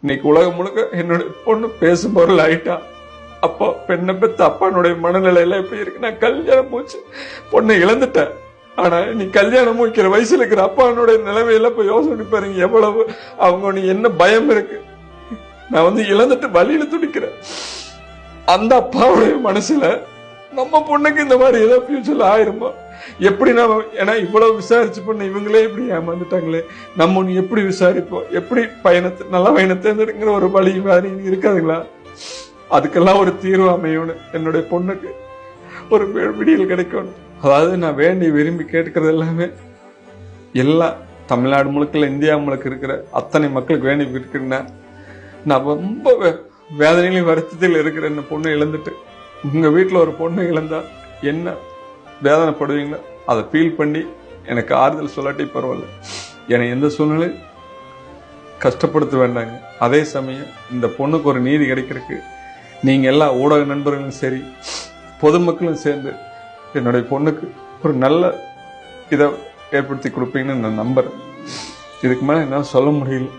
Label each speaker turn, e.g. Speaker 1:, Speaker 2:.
Speaker 1: இன்னைக்கு உலகம் முழுக்க என்னுடைய பொண்ணு பேசும் பொருள் ஆயிட்டா. அப்போ பெண்ணை பெத்த அப்பானுடைய மனநிலையில எப்படி இருக்கு? நான் கல்யாணம் மூச்சு பொண்ணை இழந்துட்டேன். ஆனா நீ கல்யாணம் முடிக்கிற வயசுல இருக்கிற அப்பானுடைய நிலைமையில போய் யோசனை பாருங்க, எவ்வளவு அவங்க நீ என்ன பயம் இருக்கு. நான் இழந்துட்டு வழியில துடிக்கிறேன். அந்த அப்பாவுடைய மனசுல நம்ம பொண்ணுக்கு இந்த மாதிரி ஏதோ ஃபியூச்சர்ல ஆயிருமோ எப்படி நாம, ஏன்னா இவ்வளவு விசாரிச்சு பண்ண இவங்களே இப்படி ஏமாந்துட்டாங்களே, நம்ம எப்படி விசாரிப்போம், எப்படி பயணத்தை நல்ல பயணத்தை தேர்ந்தெடுக்கிற ஒரு வழி மாதிரி இருக்காதுங்களா? அதுக்கெல்லாம் ஒரு தீர்வு அமையணும். என்னுடைய பொண்ணுக்கு ஒரு விடியல் கிடைக்கணும். அதாவது நான் வேண்டி விரும்பி கேட்கறது எல்லாமே எல்லா தமிழ்நாடு முழுக்க இந்தியா முழுக்க இருக்கிற அத்தனை மக்களுக்கு வேண்டி இருக்கிறேன்னா, நான் ரொம்ப வேதனையிலும் வருத்தத்தில் இருக்கிற என்ன பொண்ணு இழந்துட்டு உங்க வீட்டில் ஒரு பொண்ணு இழந்தா என்ன வேதனைப்படுவீங்களோ அதை ஃபீல் பண்ணி எனக்கு ஆறுதல் சொல்லாட்டி பரவாயில்ல. என்னை எந்த சூழ்நிலை கஷ்டப்படுத்த வேண்டாங்க. அதே சமயம் இந்த பொண்ணுக்கு ஒரு நீதி கிடைக்கிறதுக்கு நீங்க எல்லா ஊடக நண்பர்களும் சரி, பொதுமக்களும் சேர்ந்து என்னுடைய பொண்ணுக்கு ஒரு நல்ல இதை ஏற்படுத்தி கொடுப்பீங்கன்னு நான் நம்புறேன். இதுக்கு மேலே என்னால் சொல்ல முடியல.